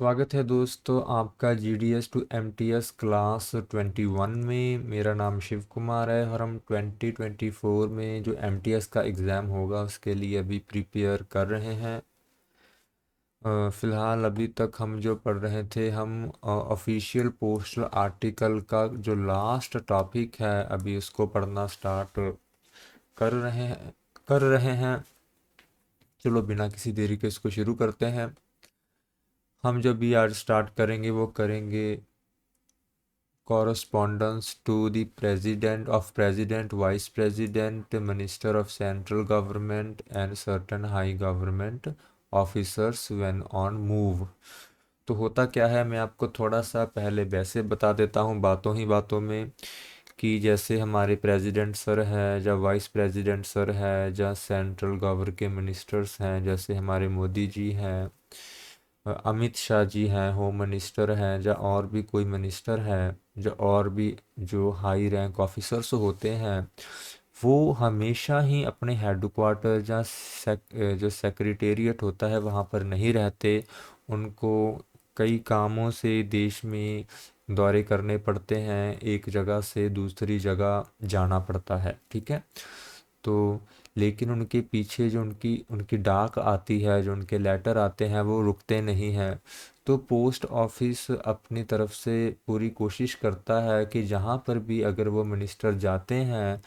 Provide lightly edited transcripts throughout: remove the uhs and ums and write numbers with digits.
स्वागत है दोस्तों आपका GDS टू MTS क्लास 21 में। मेरा नाम शिव कुमार है और हम 2024 में जो MTS का एग्ज़ाम होगा उसके लिए अभी प्रिपेयर कर रहे हैं। फ़िलहाल अभी तक हम जो पढ़ रहे थे हम ऑफिशियल पोस्टल आर्टिकल का जो लास्ट टॉपिक है अभी उसको पढ़ना स्टार्ट कर रहे हैं। चलो बिना किसी देरी के इसको शुरू करते हैं। हम जो भी आज स्टार्ट करेंगे वो करेंगे correspondence to the president, vice president, minister of central government and certain high government officers when on move। तो होता क्या है, मैं आपको थोड़ा सा पहले वैसे बता देता हूँ बातों ही बातों में कि जैसे हमारे प्रेसिडेंट सर है या वाइस प्रेसिडेंट सर है या सेंट्रल गवर्नमेंट के मिनिस्टर्स हैं, जैसे हमारे मोदी जी हैं, अमित शाह जी हैं होम मिनिस्टर हैं, या और भी कोई मिनिस्टर है, जो और भी जो हाई रैंक ऑफिसर्स होते हैं, वो हमेशा ही अपने हेडक्वार्टर या जो सेक्रेटेरिएट होता है वहाँ पर नहीं रहते। उनको कई कामों से देश में दौरे करने पड़ते हैं, एक जगह से दूसरी जगह जाना पड़ता है, ठीक है। तो लेकिन उनके पीछे जो उनकी उनकी डाक आती है, जो उनके लेटर आते हैं, वो रुकते नहीं हैं। तो पोस्ट ऑफिस अपनी तरफ से पूरी कोशिश करता है कि जहाँ पर भी अगर वो मिनिस्टर जाते हैं,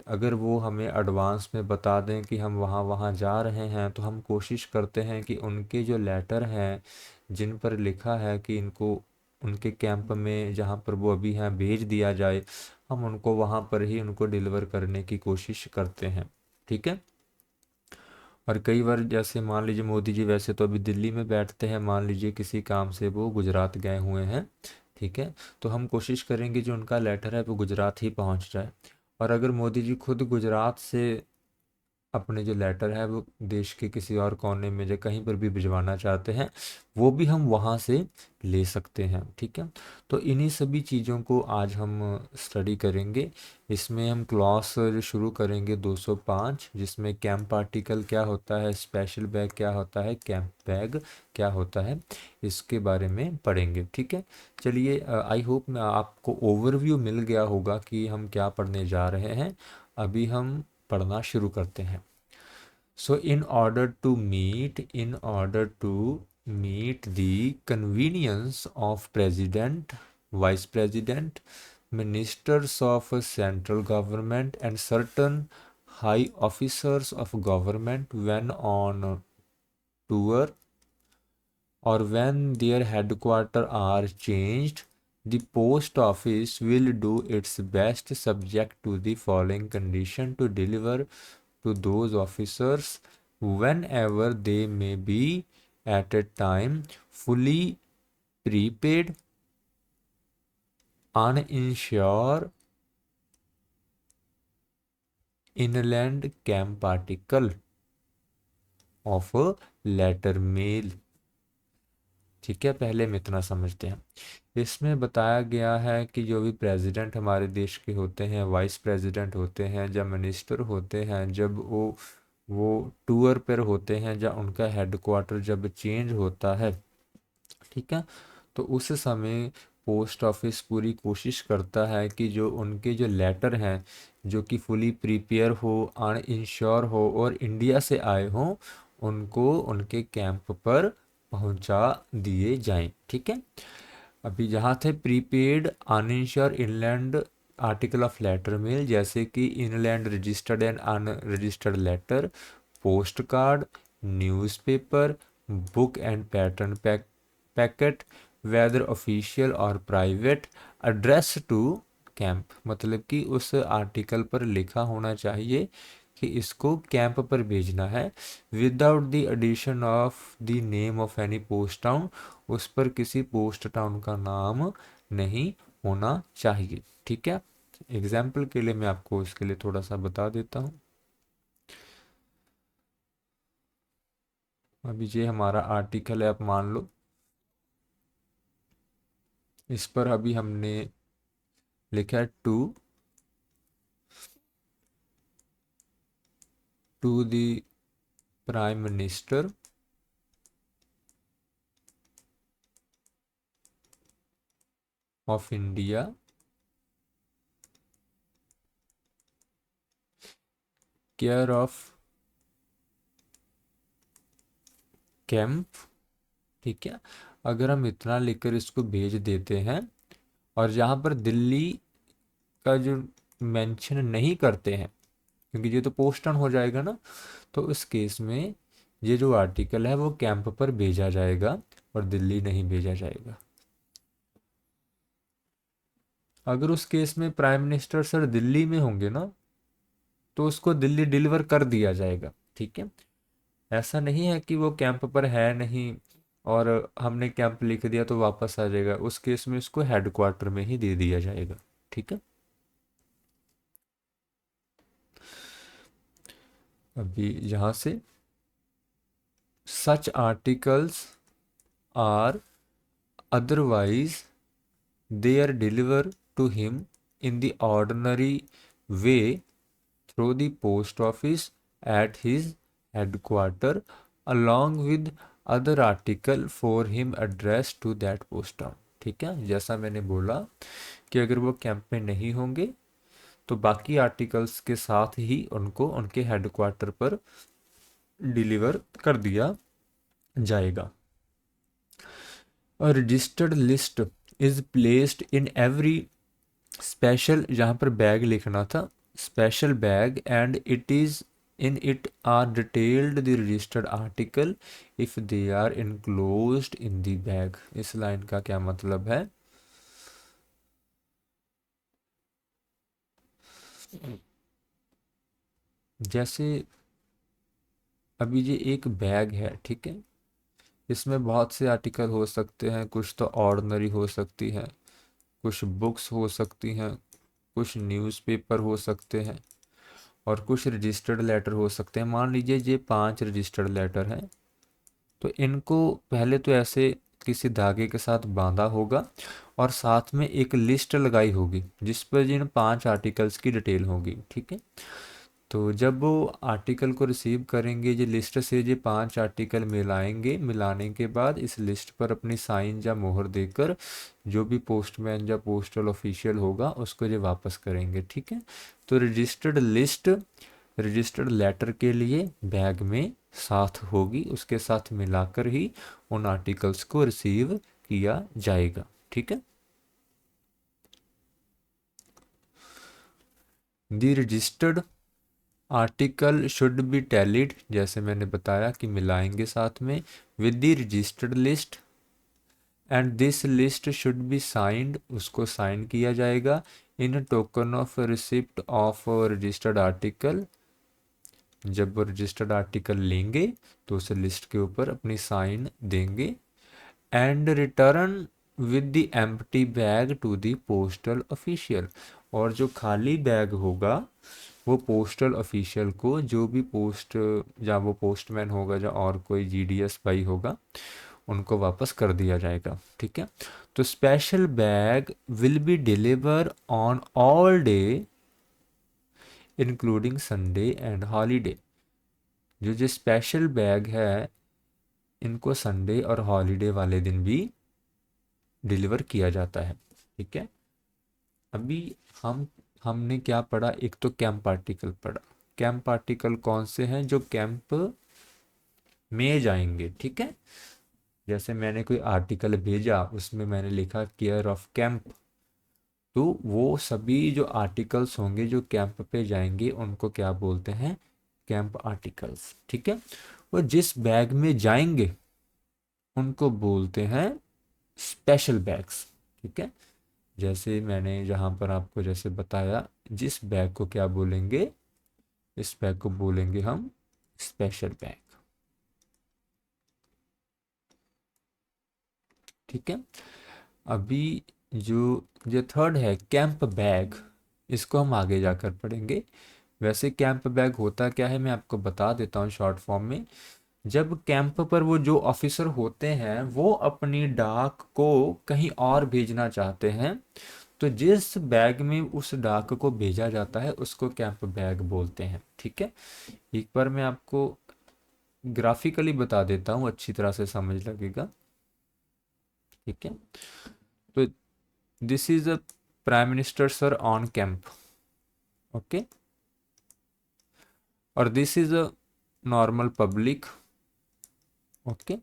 अगर वो हमें एडवांस में बता दें कि हम वहाँ वहाँ जा रहे हैं, तो हम कोशिश करते हैं कि उनके जो लेटर हैं जिन पर लिखा है कि इनको उनके कैंप में जहाँ पर वो अभी हैं भेज दिया जाए, हम उनको वहाँ पर ही उनको डिलीवर करने की कोशिश करते हैं, ठीक है। और कई बार जैसे मान लीजिए मोदी जी वैसे तो अभी दिल्ली में बैठते हैं, मान लीजिए किसी काम से वो गुजरात गए हुए हैं, ठीक है। तो हम कोशिश करेंगे जो उनका लेटर है वो गुजरात ही पहुंच जाए। और अगर मोदी जी खुद गुजरात से अपने जो लेटर है वो देश के किसी और कोने में या कहीं पर भी भिजवाना चाहते हैं, वो भी हम वहाँ से ले सकते हैं, ठीक है। तो इन्हीं सभी चीज़ों को आज हम स्टडी करेंगे। इसमें हम क्लास जो शुरू करेंगे 205, जिसमें कैंप आर्टिकल क्या होता है, स्पेशल बैग क्या होता है, कैंप बैग क्या होता है, इसके बारे में पढ़ेंगे, ठीक है। चलिए, आई होप मैं आपको ओवरव्यू मिल गया होगा कि हम क्या पढ़ने जा रहे हैं। अभी हम पढ़ना शुरू करते हैं। So in order to meet the convenience of president, vice president, ministers of central government and certain high officers of government when on tour or when their headquarters are changed, the post office will do its best subject to the following condition to deliver to those officers whenever they may be at a time fully prepaid, uninsured, inland camp article of a letter mail। ठीक है, पहले हम इतना समझते हैं। इसमें बताया गया है कि जो भी प्रेसिडेंट हमारे देश के होते हैं, वाइस प्रेसिडेंट होते हैं, जब मिनिस्टर होते हैं, जब वो टूर पर होते हैं, जब उनका हेडक्वार्टर जब चेंज होता है, ठीक है, तो उस समय पोस्ट ऑफिस पूरी कोशिश करता है कि जो उनके जो लेटर हैं जो कि फुली प्रिपेयर हो, अन इंश्योर हो और इंडिया से आए हों, उनको उनके कैंप पर पहुंचा दिए जाएं, ठीक है। अभी जहाँ थे prepaid, uninsured, inland article of letter mail, जैसे कि inland registered and unregistered letter, post card, newspaper, book and pattern packet, whether official or private, address to camp, मतलब कि उस आर्टिकल पर लिखा होना चाहिए कि इसको कैंप पर भेजना है, without the addition of the name of any post town, उस पर किसी पोस्ट टाउन का नाम नहीं होना चाहिए, ठीक है। एग्जाम्पल के लिए मैं आपको इसके लिए थोड़ा सा बता देता हूँ। अभी ये हमारा आर्टिकल है, आप मान लो इस पर अभी हमने लिखा है to the prime minister of India care of camp, ठीक है। अगर हम इतना लिखकर इसको भेज देते हैं और जहाँ पर दिल्ली का जो मेंशन नहीं करते हैं, क्योंकि ये तो पोस्टन हो जाएगा ना, तो उस केस में ये जो आर्टिकल है वो कैंप पर भेजा जाएगा और दिल्ली नहीं भेजा जाएगा। अगर उस केस में प्राइम मिनिस्टर सर दिल्ली में होंगे ना, तो उसको दिल्ली डिलीवर कर दिया जाएगा, ठीक है। ऐसा नहीं है कि वो कैंप पर है नहीं और हमने कैंप लिख दिया तो वापस आ जाएगा, उस केस में उसको हेडक्वार्टर में ही दे दिया जाएगा, ठीक है। अभी यहाँ से such articles are otherwise they are delivered to him in the ordinary way through the post office at his headquarter along with other article for him addressed to that post town, ठीक है। जैसा मैंने बोला कि अगर वो camp में नहीं होंगे तो बाकी आर्टिकल्स के साथ ही उनको उनके हेडक्वार्टर पर डिलीवर कर दिया जाएगा। A registered list is placed in every special, जहाँ पर बैग लिखना था special bag, and it is in it are detailed the registered article if they are enclosed in the bag. इस लाइन का क्या मतलब है? जैसे अभी ये एक बैग है, ठीक है, इसमें बहुत से आर्टिकल हो सकते हैं, कुछ तो ऑर्डिनरी हो सकती हैं, कुछ बुक्स हो सकती हैं, कुछ न्यूज़पेपर हो सकते हैं और कुछ रजिस्टर्ड लेटर हो सकते हैं। मान लीजिए ये 5 रजिस्टर्ड लेटर हैं, तो इनको पहले तो ऐसे किसी धागे के साथ बांधा होगा और साथ में एक लिस्ट लगाई होगी जिस पर जिन 5 आर्टिकल्स की डिटेल होगी, ठीक है। तो जब वो आर्टिकल को रिसीव करेंगे, ये लिस्ट से ये 5 आर्टिकल मिलाएंगे, मिलाने के बाद इस लिस्ट पर अपनी साइन या मोहर देकर जो भी पोस्टमैन या पोस्टल ऑफिशियल होगा उसको ये वापस करेंगे, ठीक है। तो रजिस्टर्ड लिस्ट रजिस्टर्ड लेटर के लिए बैग में साथ होगी, उसके साथ मिलाकर ही उन आर्टिकल्स को रिसीव किया जाएगा, ठीक है। The registered article should be tallied, जैसे मैंने बताया कि मिलाएंगे साथ में, with the registered list and this list should be signed, उसको साइन किया जाएगा, in token of receipt of registered article. जब वो रजिस्टर्ड आर्टिकल लेंगे तो उस लिस्ट के ऊपर अपनी साइन देंगे, and return with the empty bag to the postal official, और जो खाली बैग होगा वो पोस्टल ऑफिशियल को, जो भी पोस्ट, या वो पोस्टमैन होगा या और कोई जीडीएस भाई होगा, उनको वापस कर दिया जाएगा, ठीक है। तो special bag will be deliver on all day including Sunday and holiday. जो स्पेशल बैग है इनको संडे और हॉलीडे वाले दिन भी डिलीवर किया जाता है, ठीक है। अभी हमने क्या पढ़ा? एक तो कैंप आर्टिकल पढ़ा। कैंप आर्टिकल कौन से हैं? जो कैंप में जाएंगे, ठीक है। जैसे मैंने कोई आर्टिकल भेजा, उसमें मैंने लिखा केयर ऑफ कैंप, तो वो सभी जो आर्टिकल्स होंगे जो कैंप पे जाएंगे उनको क्या बोलते हैं? कैंप आर्टिकल्स, ठीक है। और जिस बैग में जाएंगे उनको बोलते हैं स्पेशल बैग्स, ठीक है। जैसे मैंने यहाँ पर आपको जैसे बताया, जिस बैग को क्या बोलेंगे? इस बैग को बोलेंगे हम स्पेशल बैग, ठीक है। अभी जो जो थर्ड है कैंप बैग, इसको हम आगे जाकर पढ़ेंगे। वैसे कैंप बैग होता क्या है मैं आपको बता देता हूँ शॉर्ट फॉर्म में। जब कैंप पर वो जो ऑफिसर होते हैं वो अपनी डाक को कहीं और भेजना चाहते हैं, तो जिस बैग में उस डाक को भेजा जाता है उसको कैंप बैग बोलते हैं, ठीक है। एक बार मैं आपको ग्राफिकली बता देता हूँ, अच्छी तरह से समझ लगेगा, ठीक है। तो this is a prime minister sir on camp, okay, और this is a normal public, okay.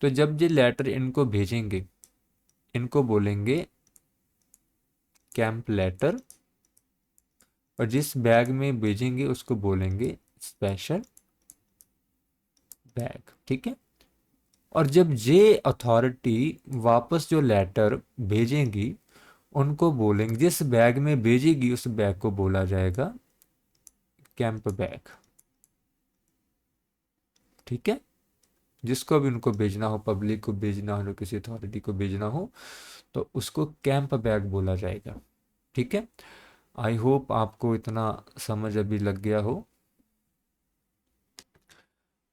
तो जब ये लेटर इनको भेजेंगे, इनको बोलेंगे कैंप लेटर, और जिस बैग में भेजेंगे उसको बोलेंगे स्पेशल बैग, ठीक है। और जब ये अथॉरिटी वापस जो लेटर भेजेंगी, उनको बोलेंगे, जिस बैग में भेजेगी उस बैग को बोला जाएगा कैंप बैग, ठीक है। जिसको भी उनको भेजना हो, पब्लिक को भेजना हो, किसी अथॉरिटी को भेजना हो, तो उसको कैंप बैग बोला जाएगा, ठीक है। आई होप आपको इतना समझ अभी लग गया हो।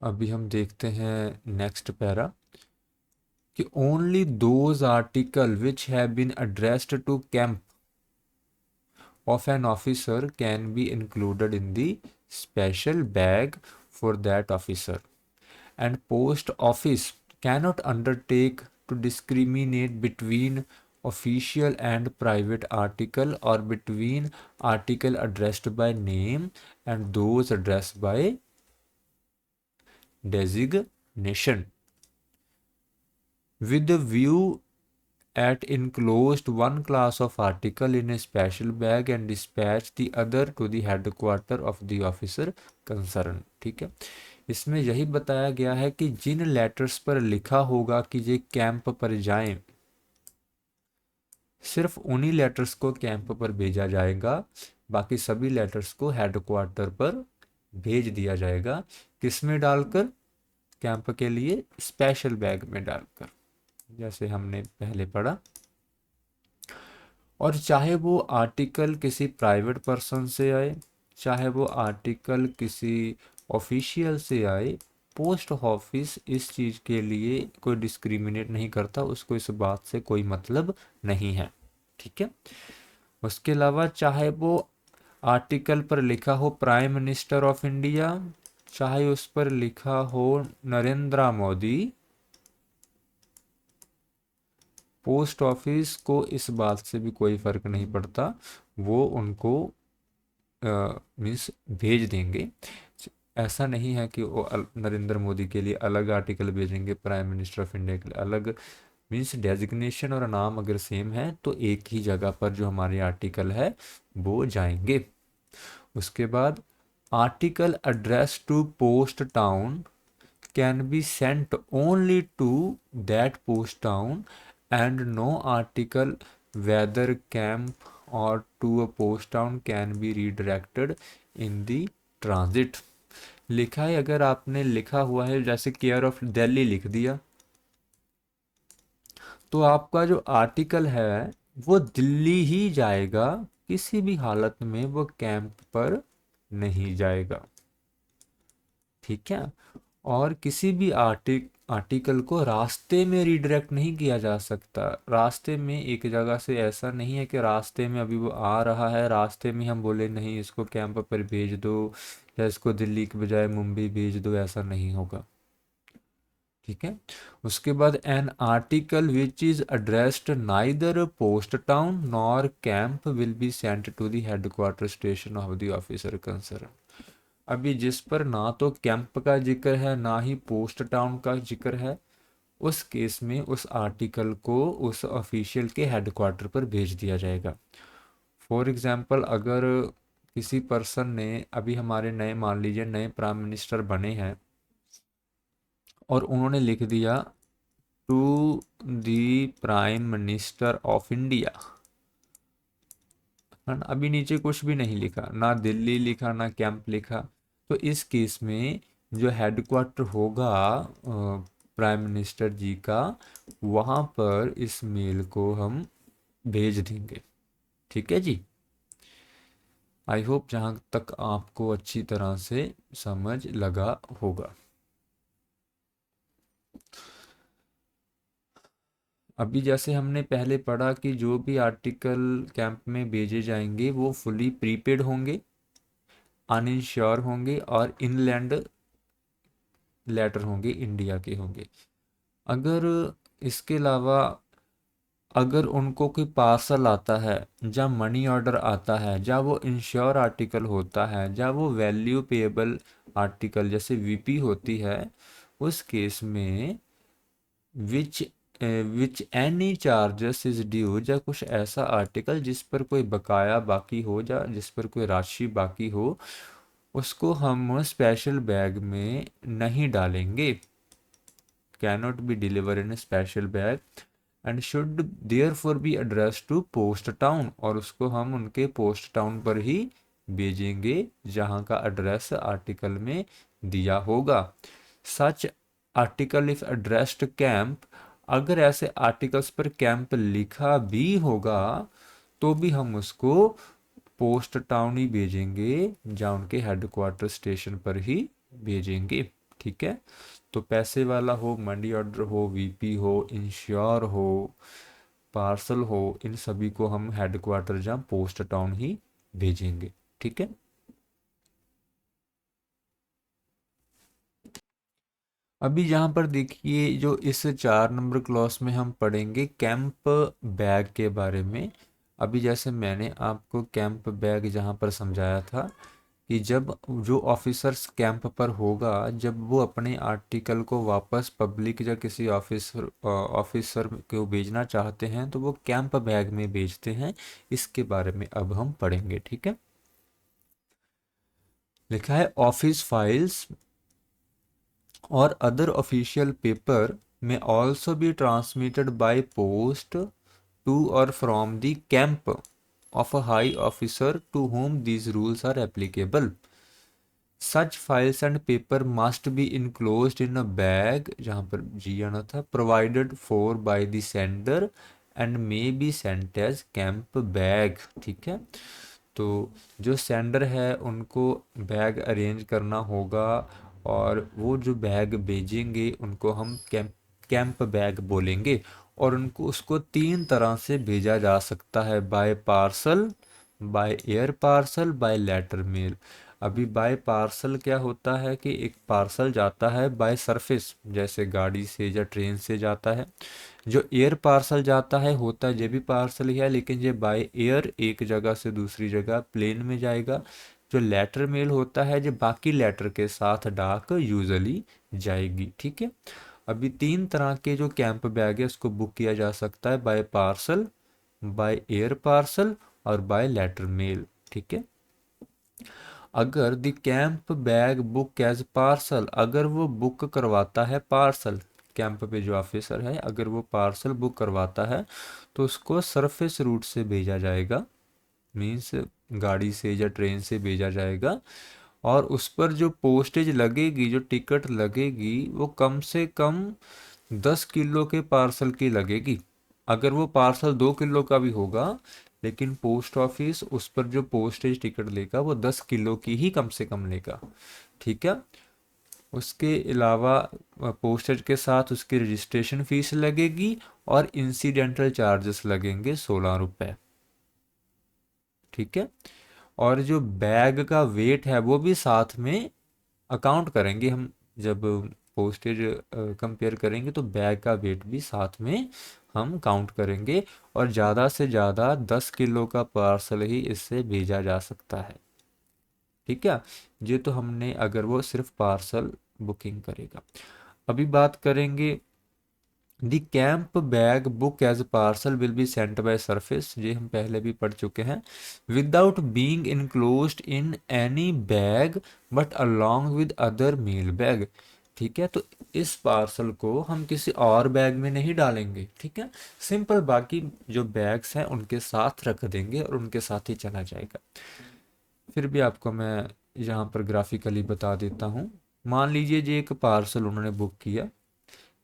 अभी हम देखते हैं नेक्स्ट पैरा, कि only those article which have been addressed to camp of an officer can be included in the special bag for that officer, and post office cannot undertake to discriminate between official and private article, or between article addressed by name and those addressed by designation, with the view at enclosed one class of article in a special bag and dispatch the other to the headquarter of the officer concerned, ठीक है। इसमें यही बताया गया है कि जिन letters पर लिखा होगा कि ये कैंप पर जाएं, सिर्फ उन्हीं लेटर्स को कैंप पर भेजा जाएगा, बाकी सभी लेटर्स को हेडक्वार्टर पर भेज दिया जाएगा। किस में डालकर? कैंप के लिए स्पेशल बैग में डालकर, जैसे हमने पहले पढ़ा। और चाहे वो आर्टिकल किसी प्राइवेट पर्सन से आए, चाहे वो आर्टिकल किसी ऑफिशियल से आए, पोस्ट ऑफिस इस चीज़ के लिए कोई डिस्क्रिमिनेट नहीं करता, उसको इस बात से कोई मतलब नहीं है, ठीक है। उसके अलावा चाहे वो आर्टिकल पर लिखा हो प्राइम मिनिस्टर ऑफ इंडिया, चाहे उस पर लिखा हो नरेंद्र मोदी, पोस्ट ऑफिस को इस बात से भी कोई फर्क नहीं पड़ता, वो उनको मीन्स भेज देंगे। ऐसा नहीं है कि वो नरेंद्र मोदी के लिए अलग आर्टिकल भेजेंगे, प्राइम मिनिस्टर ऑफ इंडिया के लिए अलग। मीन्स डेजिग्नेशन और नाम अगर सेम है तो एक ही जगह पर जो हमारे आर्टिकल है वो जाएंगे। उसके बाद article address to post town can be sent only to that post town, and no article whether camp or to a post town can be redirected in the transit। लिखा है, अगर आपने लिखा हुआ है जैसे केयर ऑफ दिल्ली लिख दिया, तो आपका जो आर्टिकल है वो दिल्ली ही जाएगा, किसी भी हालत में वो कैंप पर नहीं जाएगा, ठीक है। और किसी भी आर्टिकल को रास्ते में रिडायरेक्ट नहीं किया जा सकता। रास्ते में एक जगह से ऐसा नहीं है कि रास्ते में अभी वो आ रहा है, रास्ते में हम बोले नहीं इसको कैंप पर भेज दो या इसको दिल्ली के बजाय मुंबई भेज दो, ऐसा नहीं होगा, ठीक है। उसके बाद an article which is addressed neither post town nor camp will be sent to the headquarter station of the officer concern. अभी जिस पर ना तो कैंप का जिक्र है ना ही पोस्ट टाउन का जिक्र है, उस केस में उस आर्टिकल को उस ऑफिशियल के हेडक्वार्टर पर भेज दिया जाएगा। फॉर एग्जांपल, अगर किसी पर्सन ने, अभी हमारे नए मान लीजिए नए प्राइम मिनिस्टर बने हैं, और उन्होंने लिख दिया to the prime minister of India, है ना, अभी नीचे कुछ भी नहीं लिखा, ना दिल्ली लिखा ना कैंप लिखा, तो इस केस में जो हेडक्वार्टर होगा प्राइम मिनिस्टर जी का, वहाँ पर इस मेल को हम भेज देंगे, ठीक है जी। आई होप जहाँ तक आपको अच्छी तरह से समझ लगा होगा। अभी जैसे हमने पहले पढ़ा कि जो भी आर्टिकल कैंप में भेजे जाएंगे वो फुली प्रीपेड होंगे, अनइंश्योर होंगे, और इनलैंड लेटर होंगे, इंडिया के होंगे। अगर इसके अलावा अगर उनको कोई पार्सल आता है, जहाँ मनी ऑर्डर आता है, जहाँ वो इंश्योर आर्टिकल होता है, जहाँ वो वैल्यू पेएबल आर्टिकल जैसे वीपी होती है, उस केस में which which any charges is due, या कुछ ऐसा आर्टिकल जिस पर कोई बकाया बाकी हो, या जिस पर कोई राशि बाकी हो, उसको हम स्पेशल बैग में नहीं डालेंगे। Cannot be deliver in special bag and should therefore be address to post town, और उसको हम उनके पोस्ट टाउन पर ही भेजेंगे जहाँ का एड्रेस आर्टिकल में दिया होगा। सच आर्टिकल इफ एड्रेस्ड कैंप, अगर ऐसे आर्टिकल्स पर कैंप लिखा भी होगा तो भी हम उसको पोस्ट टाउन ही भेजेंगे, जहाँ उनके हेडक्वार्टर स्टेशन पर ही भेजेंगे। ठीक है, तो पैसे वाला हो, मनी ऑर्डर हो, वीपी हो, इंश्योर हो, पार्सल हो, इन सभी को हम हेडक्वार्टर जहाँ पोस्ट टाउन ही भेजेंगे। ठीक है, अभी यहाँ पर देखिए, जो इस 4 नंबर क्लॉज में हम पढ़ेंगे कैंप बैग के बारे में। अभी जैसे मैंने आपको कैंप बैग जहाँ पर समझाया था कि जब जो ऑफिसर्स कैंप पर होगा, जब वो अपने आर्टिकल को वापस पब्लिक या किसी ऑफिसर को भेजना चाहते हैं तो वो कैंप बैग में भेजते हैं। इसके बारे में अब हम पढ़ेंगे। ठीक है, लिखा है office files or other official paper may also be transmitted by post to or from the camp of a high officer to whom these rules are applicable. Such files and paper must be enclosed in a bag, जहाँ पर जी आना था, provided for by the sender and may be sent as camp bag। ठीक है, तो जो sender है उनको बैग अरेंज करना होगा, और वो जो बैग भेजेंगे उनको हम कैंप बैग बोलेंगे। और उनको उसको 3 तरह से भेजा जा सकता है, by parcel, by air parcel, by letter mail. अभी बाय पार्सल क्या होता है कि एक पार्सल जाता है बाय सरफेस, जैसे गाड़ी से या ट्रेन से जाता है। जो एयर पार्सल जाता है होता है ये भी पार्सल ही है, लेकिन ये बाय एयर एक जगह से दूसरी जगह प्लेन में जाएगा। जो लेटर मेल होता है ये बाकी लेटर के साथ डाक यूजली जाएगी। ठीक है, अभी 3 तरह के जो कैंप बैग है उसको बुक किया जा सकता है, by parcel, by air parcel और बाय लेटर मेल। ठीक है, अगर the camp bag book as parcel, अगर वो बुक करवाता है पार्सल, कैंप पे जो ऑफिसर है अगर वो पार्सल बुक करवाता है तो उसको सरफेस रूट से भेजा जाएगा, मीन्स गाड़ी से या ट्रेन से भेजा जाएगा। और उस पर जो पोस्टेज लगेगी, जो टिकट लगेगी, वो कम से कम 10 किलो के पार्सल की लगेगी। अगर वो पार्सल 2 किलो का भी होगा, लेकिन पोस्ट ऑफिस उस पर जो पोस्टेज टिकट लेगा वो 10 किलो की ही कम से कम लेगा। ठीक है, उसके अलावा पोस्टेज के साथ उसकी रजिस्ट्रेशन फीस लगेगी और इंसिडेंटल चार्जेस लगेंगे 16 रुपये। ठीक है, और जो बैग का वेट है वो भी साथ में अकाउंट करेंगे हम। जब पोस्टेज कंपेयर करेंगे तो बैग का वेट भी साथ में हम काउंट करेंगे, और ज़्यादा से ज़्यादा 10 किलो का पार्सल ही इससे भेजा जा सकता है। ठीक है, ये तो हमने अगर वो सिर्फ पार्सल बुकिंग करेगा। अभी बात करेंगे the camp bag book as parcel will be sent by surface, ये हम पहले भी पढ़ चुके हैं, without being enclosed in any bag but along with other mail bag. ठीक है, तो इस पार्सल को हम किसी और बैग में नहीं डालेंगे। ठीक है, सिंपल बाकी जो बैग्स हैं उनके साथ रख देंगे और उनके साथ ही चला जाएगा। फिर भी आपको मैं यहाँ पर ग्राफिकली बता देता हूँ। मान लीजिए जी एक पार्सल उन्होंने बुक किया,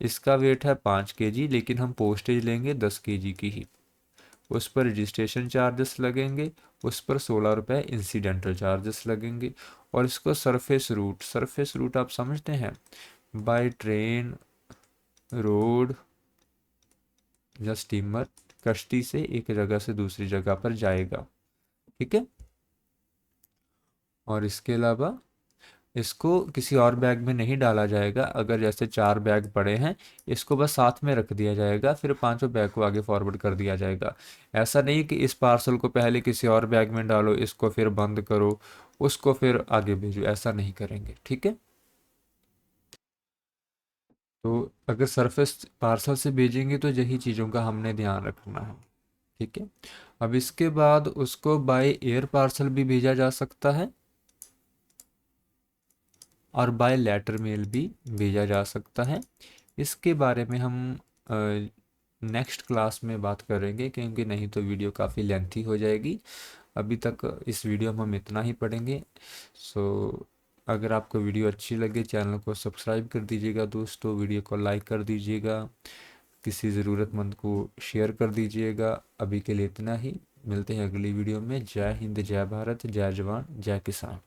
इसका वेट है 5 kg, लेकिन हम पोस्टेज लेंगे 10 kg की ही। उस पर रजिस्ट्रेशन चार्जेस लगेंगे, उस पर 16 रुपये इंसिडेंटल चार्जेस लगेंगे। और इसको सरफेस रूट, सरफेस रूट आप समझते हैं, बाय ट्रेन, रोड या स्टीमर, कश्ती से एक जगह से दूसरी जगह पर जाएगा। ठीक है, और इसके अलावा इसको किसी और बैग में नहीं डाला जाएगा। अगर जैसे 4 बैग पड़े हैं, इसको बस साथ में रख दिया जाएगा, फिर पांचों बैग को आगे फॉरवर्ड कर दिया जाएगा। ऐसा नहीं कि इस पार्सल को पहले किसी और बैग में डालो, इसको फिर बंद करो, उसको फिर आगे भेजो, ऐसा नहीं करेंगे, ठीक है। तो अगर सरफेस पार्सल से भेजेंगे तो यही चीज़ों का हमने ध्यान रखना है, ठीक है। अब इसके बाद उसको बाय एयर पार्सल भी भेजा जा सकता है और बाय लेटर मेल भी भेजा जा सकता है। इसके बारे में हम नेक्स्ट क्लास में बात करेंगे, क्योंकि नहीं तो वीडियो काफ़ी लेंथी हो जाएगी। अभी तक इस वीडियो में हम इतना ही पढ़ेंगे। सो अगर आपको वीडियो अच्छी लगे, चैनल को सब्सक्राइब कर दीजिएगा दोस्तों, वीडियो को लाइक कर दीजिएगा, किसी ज़रूरतमंद को शेयर कर दीजिएगा। अभी के लिए इतना ही, मिलते हैं अगली वीडियो में। जय हिंद, जय भारत, जय जवान, जय किसान।